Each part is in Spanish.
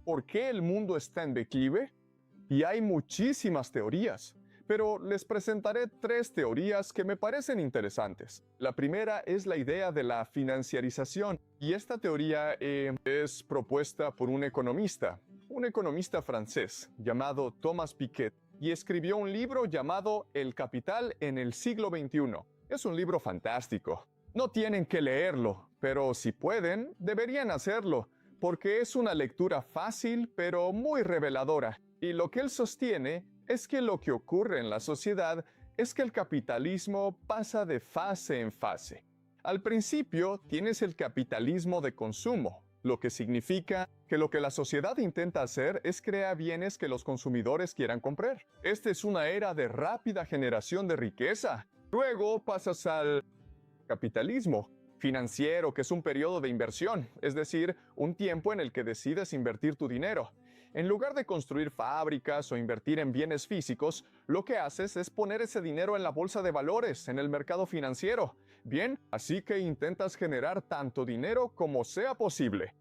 por qué el mundo está en declive? Y hay muchísimas teorías, pero les presentaré 3 teorías que me parecen interesantes. La primera es la idea de la financiarización, y esta teoría es propuesta por un economista francés llamado Thomas Piketty, y escribió un libro llamado El Capital en el siglo XXI. Es un libro fantástico. No tienen que leerlo, pero si pueden, deberían hacerlo, porque es una lectura fácil pero muy reveladora. Y lo que él sostiene es que lo que ocurre en la sociedad es que el capitalismo pasa de fase en fase. Al principio tienes el capitalismo de consumo, lo que significa que lo que la sociedad intenta hacer es crear bienes que los consumidores quieran comprar. Esta es una era de rápida generación de riqueza. Luego pasas al capitalismo financiero, que es un periodo de inversión, es decir, un tiempo en el que decides invertir tu dinero. En lugar de construir fábricas o invertir en bienes físicos, lo que haces es poner ese dinero en la bolsa de valores, en el mercado financiero. Bien, así que intentas generar tanto dinero como sea posible.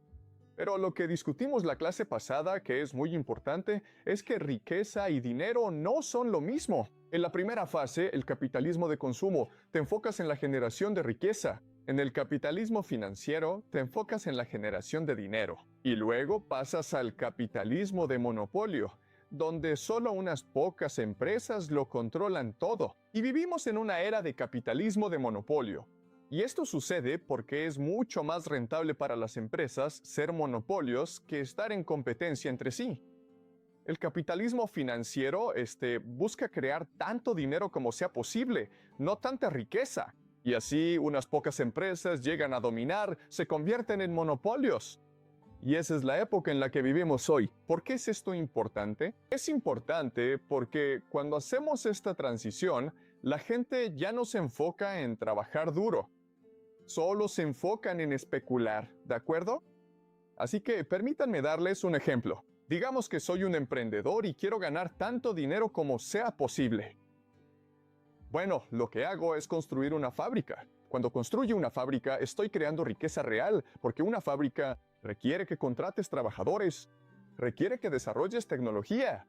Pero lo que discutimos la clase pasada, que es muy importante, es que riqueza y dinero no son lo mismo. En la primera fase, el capitalismo de consumo, te enfocas en la generación de riqueza. En el capitalismo financiero, te enfocas en la generación de dinero. Y luego pasas al capitalismo de monopolio, donde solo unas pocas empresas lo controlan todo. Y vivimos en una era de capitalismo de monopolio. Y esto sucede porque es mucho más rentable para las empresas ser monopolios que estar en competencia entre sí. El capitalismo financiero busca crear tanto dinero como sea posible, no tanta riqueza. Y así unas pocas empresas llegan a dominar, se convierten en monopolios. Y esa es la época en la que vivimos hoy. ¿Por qué es esto importante? Es importante porque cuando hacemos esta transición, la gente ya no se enfoca en trabajar duro. Solo se enfocan en especular, ¿de acuerdo? Así que permítanme darles un ejemplo. Digamos que soy un emprendedor y quiero ganar tanto dinero como sea posible. Bueno, lo que hago es construir una fábrica. Cuando construyo una fábrica, estoy creando riqueza real, porque una fábrica requiere que contrates trabajadores, requiere que desarrolles tecnología,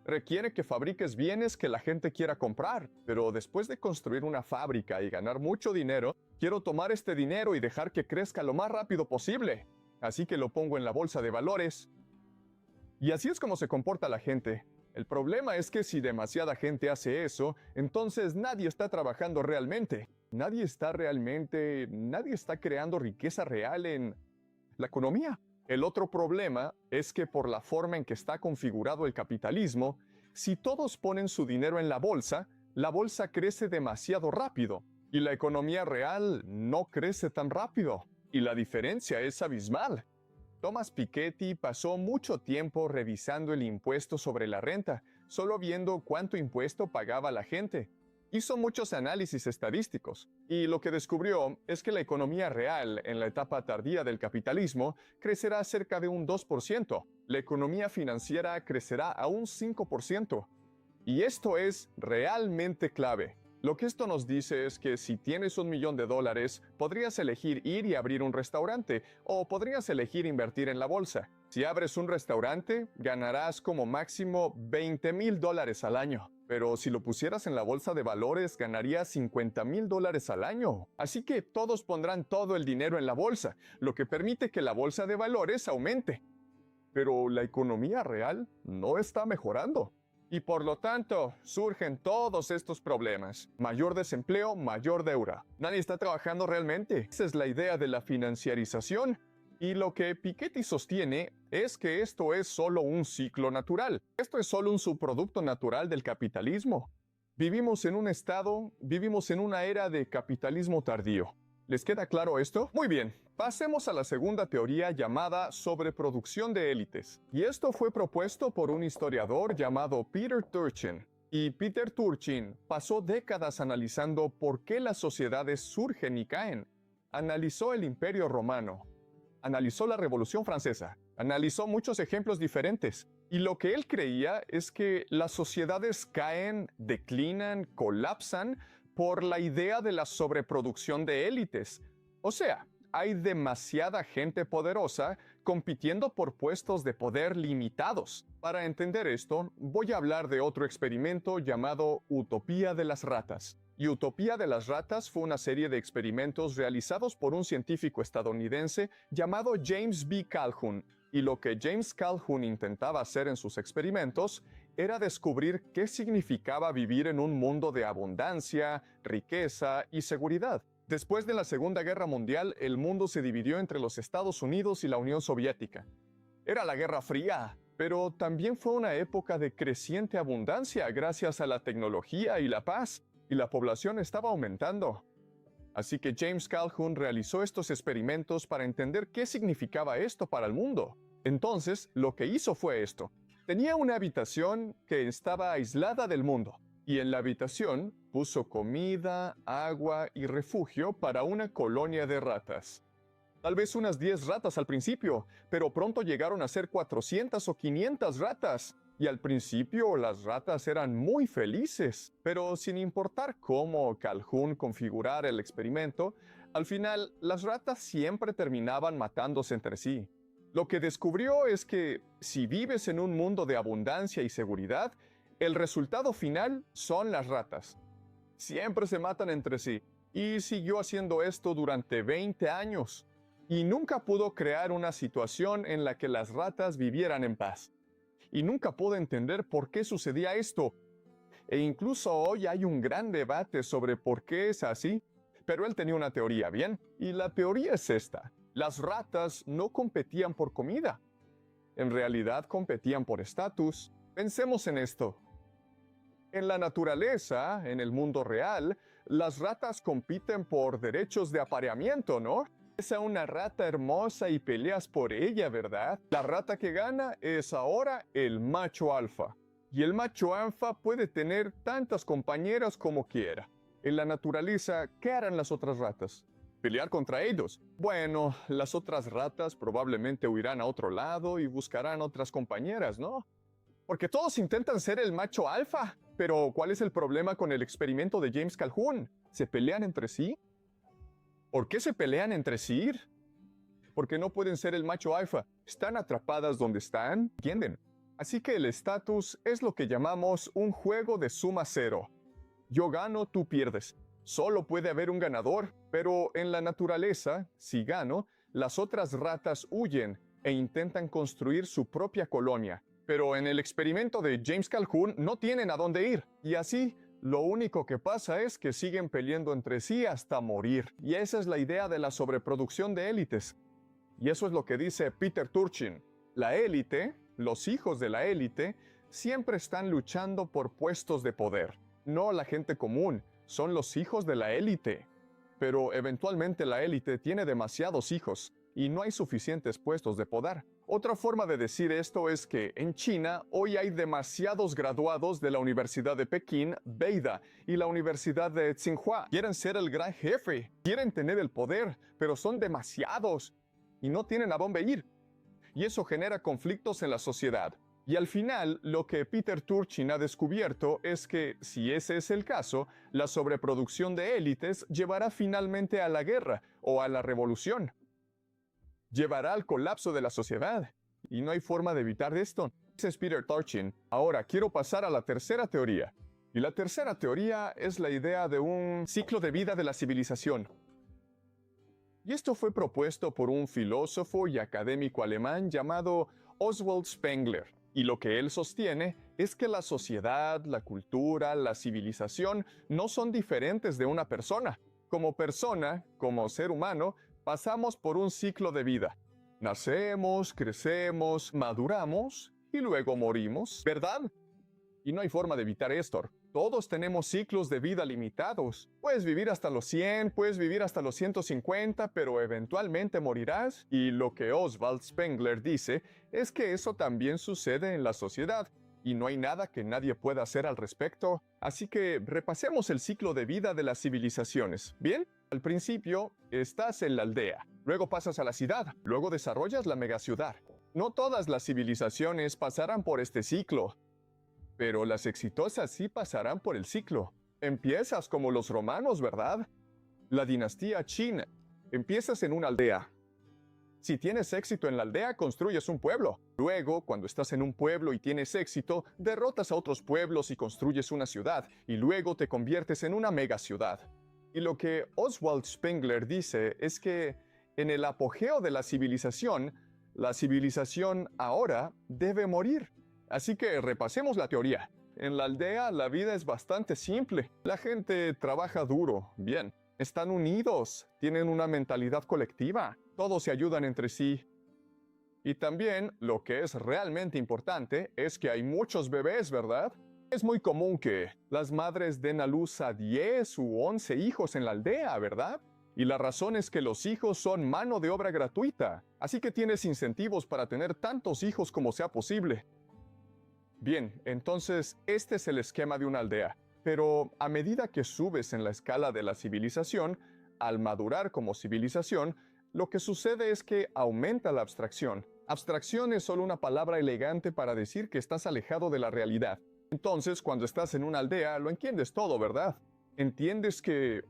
requiere que fabriques bienes que la gente quiera comprar. Pero después de construir una fábrica y ganar mucho dinero, quiero tomar este dinero y dejar que crezca lo más rápido posible. Así que lo pongo en la bolsa de valores. Y así es como se comporta la gente. El problema es que si demasiada gente hace eso, entonces nadie está trabajando realmente. Nadie está creando riqueza real en la economía. El otro problema es que por la forma en que está configurado el capitalismo, si todos ponen su dinero en la bolsa crece demasiado rápido y la economía real no crece tan rápido. Y la diferencia es abismal. Thomas Piketty pasó mucho tiempo revisando el impuesto sobre la renta, solo viendo cuánto impuesto pagaba la gente. Hizo muchos análisis estadísticos, y lo que descubrió es que la economía real en la etapa tardía del capitalismo crecerá cerca de un 2%. La economía financiera crecerá a un 5%. Y esto es realmente clave. Lo que esto nos dice es que si tienes $1.000.000, podrías elegir ir y abrir un restaurante, o podrías elegir invertir en la bolsa. Si abres un restaurante, ganarás como máximo $20.000 al año. Pero si lo pusieras en la bolsa de valores, ganarías $50.000 al año. Así que todos pondrán todo el dinero en la bolsa, lo que permite que la bolsa de valores aumente. Pero la economía real no está mejorando. Y por lo tanto, surgen todos estos problemas. Mayor desempleo, mayor deuda. Nadie está trabajando realmente. Esa es la idea de la financiarización. Y lo que Piketty sostiene es que esto es solo un ciclo natural. Esto es solo un subproducto natural del capitalismo. Vivimos en una era de capitalismo tardío. ¿Les queda claro esto? Muy bien, pasemos a la segunda teoría llamada sobreproducción de élites. Y esto fue propuesto por un historiador llamado Peter Turchin. Y Peter Turchin pasó décadas analizando por qué las sociedades surgen y caen. Analizó el Imperio Romano, analizó la Revolución Francesa, analizó muchos ejemplos diferentes. Y lo que él creía es que las sociedades caen, declinan, colapsan por la idea de la sobreproducción de élites. O sea, hay demasiada gente poderosa compitiendo por puestos de poder limitados. Para entender esto, voy a hablar de otro experimento llamado Utopía de las ratas. Y Utopía de las ratas fue una serie de experimentos realizados por un científico estadounidense llamado James B. Calhoun. Y lo que James Calhoun intentaba hacer en sus experimentos era descubrir qué significaba vivir en un mundo de abundancia, riqueza y seguridad. Después de la Segunda Guerra Mundial, el mundo se dividió entre los Estados Unidos y la Unión Soviética. Era la Guerra Fría, pero también fue una época de creciente abundancia gracias a la tecnología y la paz, y la población estaba aumentando. Así que James Calhoun realizó estos experimentos para entender qué significaba esto para el mundo. Entonces, lo que hizo fue esto. Tenía una habitación que estaba aislada del mundo, y en la habitación puso comida, agua y refugio para una colonia de ratas. Tal vez unas 10 ratas al principio, pero pronto llegaron a ser 400 o 500 ratas. Y al principio las ratas eran muy felices, pero sin importar cómo Calhoun configurara el experimento, al final las ratas siempre terminaban matándose entre sí. Lo que descubrió es que si vives en un mundo de abundancia y seguridad, el resultado final son las ratas. Siempre se matan entre sí, y siguió haciendo esto durante 20 años, y nunca pudo crear una situación en la que las ratas vivieran en paz. Y nunca pudo entender por qué sucedía esto. E incluso hoy hay un gran debate sobre por qué es así. Pero él tenía una teoría, ¿bien? Y la teoría es esta. Las ratas no competían por comida. En realidad competían por estatus. Pensemos en esto. En la naturaleza, en el mundo real, las ratas compiten por derechos de apareamiento, ¿no? Es a una rata hermosa y peleas por ella, ¿verdad? La rata que gana es ahora el macho alfa. Y el macho alfa puede tener tantas compañeras como quiera. En la naturaleza, ¿qué harán las otras ratas? ¿Pelear contra ellos? Bueno, las otras ratas probablemente huirán a otro lado y buscarán otras compañeras, ¿no? Porque todos intentan ser el macho alfa. Pero, ¿cuál es el problema con el experimento de James Calhoun? ¿Se pelean entre sí? ¿Por qué se pelean entre sí? Porque no pueden ser el macho alfa. Están atrapadas donde están, ¿entienden? Así que el estatus es lo que llamamos un juego de suma cero. Yo gano, tú pierdes. Solo puede haber un ganador, pero en la naturaleza, si gano, las otras ratas huyen e intentan construir su propia colonia. Pero en el experimento de James Calhoun no tienen a dónde ir. Y así, lo único que pasa es que siguen peleando entre sí hasta morir. Y esa es la idea de la sobreproducción de élites. Y eso es lo que dice Peter Turchin. La élite, los hijos de la élite, siempre están luchando por puestos de poder. No la gente común, son los hijos de la élite. Pero eventualmente la élite tiene demasiados hijos y no hay suficientes puestos de poder. Otra forma de decir esto es que en China hoy hay demasiados graduados de la Universidad de Pekín, Beida, y la Universidad de Tsinghua. Quieren ser el gran jefe, quieren tener el poder, pero son demasiados y no tienen a dónde ir. Y eso genera conflictos en la sociedad. Y al final, lo que Peter Turchin ha descubierto es que, si ese es el caso, la sobreproducción de élites llevará finalmente a la guerra o a la revolución. Llevará al colapso de la sociedad. Y no hay forma de evitar esto. Ese es Peter Turchin. Ahora, quiero pasar a la tercera teoría. Y la tercera teoría es la idea de un ciclo de vida de la civilización. Y esto fue propuesto por un filósofo y académico alemán llamado Oswald Spengler. Y lo que él sostiene es que la sociedad, la cultura, la civilización no son diferentes de una persona. Como persona, como ser humano, pasamos por un ciclo de vida. Nacemos, crecemos, maduramos y luego morimos, ¿verdad? Y no hay forma de evitar esto. Todos tenemos ciclos de vida limitados. Puedes vivir hasta los 100, puedes vivir hasta los 150, pero eventualmente morirás. Y lo que Oswald Spengler dice es que eso también sucede en la sociedad. Y no hay nada que nadie pueda hacer al respecto. Así que repasemos el ciclo de vida de las civilizaciones. ¿Bien? Al principio, estás en la aldea. Luego pasas a la ciudad. Luego desarrollas la megaciudad. No todas las civilizaciones pasarán por este ciclo. Pero las exitosas sí pasarán por el ciclo. Empiezas como los romanos, ¿verdad? La dinastía china. Empiezas en una aldea. Si tienes éxito en la aldea, construyes un pueblo. Luego, cuando estás en un pueblo y tienes éxito, derrotas a otros pueblos y construyes una ciudad, y luego te conviertes en una megaciudad. Y lo que Oswald Spengler dice es que en el apogeo de la civilización ahora debe morir. Así que repasemos la teoría. En la aldea la vida es bastante simple. La gente trabaja duro, bien. Están unidos, tienen una mentalidad colectiva, todos se ayudan entre sí. Y también, lo que es realmente importante es que hay muchos bebés, ¿verdad? Es muy común que las madres den a luz a 10 u 11 hijos en la aldea, ¿verdad? Y la razón es que los hijos son mano de obra gratuita, así que tienes incentivos para tener tantos hijos como sea posible. Bien, entonces este es el esquema de una aldea. Pero a medida que subes en la escala de la civilización, al madurar como civilización, lo que sucede es que aumenta la abstracción. Abstracción es solo una palabra elegante para decir que estás alejado de la realidad. Entonces, cuando estás en una aldea, lo entiendes todo, ¿verdad? Entiendes que,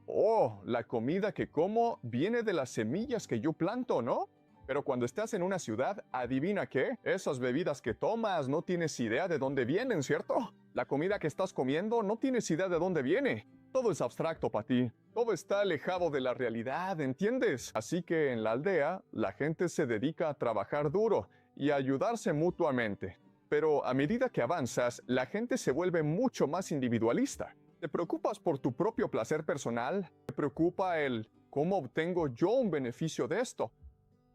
la comida que como viene de las semillas que yo planto, ¿no? Pero cuando estás en una ciudad, adivina qué, esas bebidas que tomas no tienes idea de dónde vienen, ¿cierto? La comida que estás comiendo no tienes idea de dónde viene. Todo es abstracto para ti. Todo está alejado de la realidad, ¿entiendes? Así que en la aldea, la gente se dedica a trabajar duro y a ayudarse mutuamente. Pero a medida que avanzas, la gente se vuelve mucho más individualista. ¿Te preocupas por tu propio placer personal? ¿Te preocupa el cómo obtengo yo un beneficio de esto?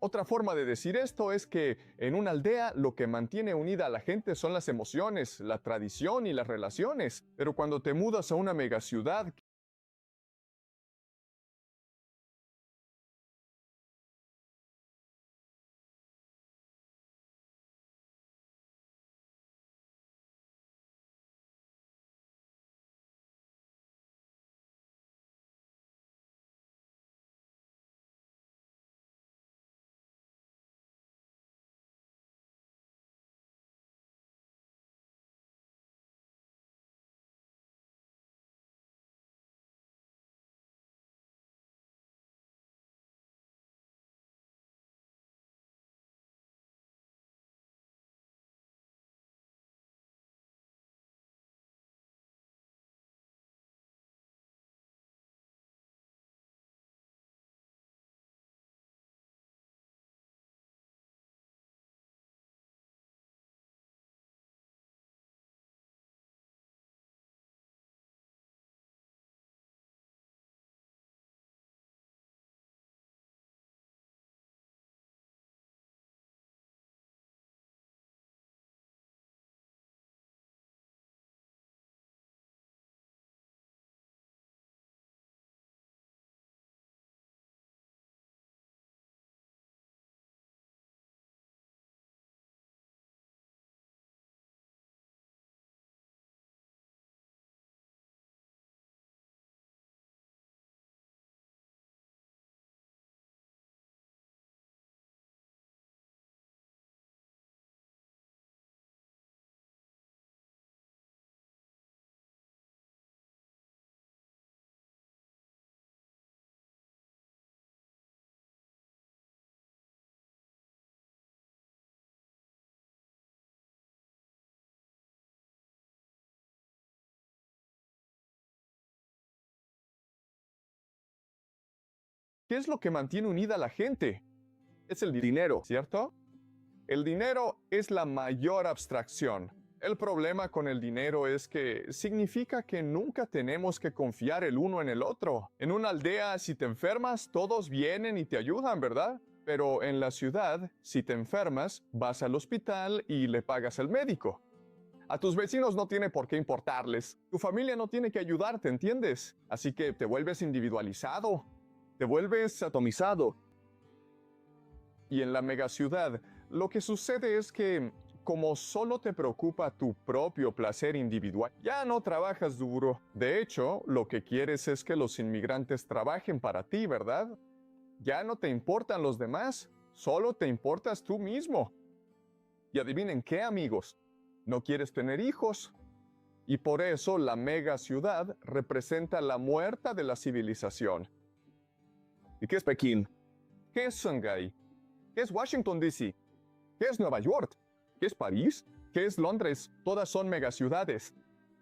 Otra forma de decir esto es que en una aldea lo que mantiene unida a la gente son las emociones, la tradición y las relaciones. Pero cuando te mudas a una megaciudad, ¿qué es lo que mantiene unida a la gente? Es el dinero, ¿cierto? El dinero es la mayor abstracción. El problema con el dinero es que significa que nunca tenemos que confiar el uno en el otro. En una aldea, si te enfermas, todos vienen y te ayudan, ¿verdad? Pero en la ciudad, si te enfermas, vas al hospital y le pagas al médico. A tus vecinos no tiene por qué importarles. Tu familia no tiene que ayudarte, ¿entiendes? Así que te vuelves individualizado, te vuelves atomizado. Y en la megaciudad, lo que sucede es que, como solo te preocupa tu propio placer individual, ya no trabajas duro. De hecho, lo que quieres es que los inmigrantes trabajen para ti, ¿verdad? Ya no te importan los demás, solo te importas tú mismo. Y adivinen qué, amigos, no quieres tener hijos. Y por eso la megaciudad representa la muerte de la civilización. ¿Y qué es Pekín? ¿Qué es Shanghái? ¿Qué es Washington, D.C.? ¿Qué es Nueva York? ¿Qué es París? ¿Qué es Londres? Todas son megaciudades.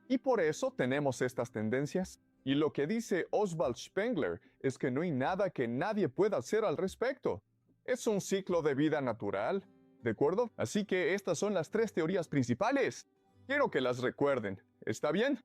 Y por eso tenemos estas tendencias. Y lo que dice Oswald Spengler es que no hay nada que nadie pueda hacer al respecto. Es un ciclo de vida natural, ¿de acuerdo? Así que estas son las tres teorías principales. Quiero que las recuerden. ¿Está bien?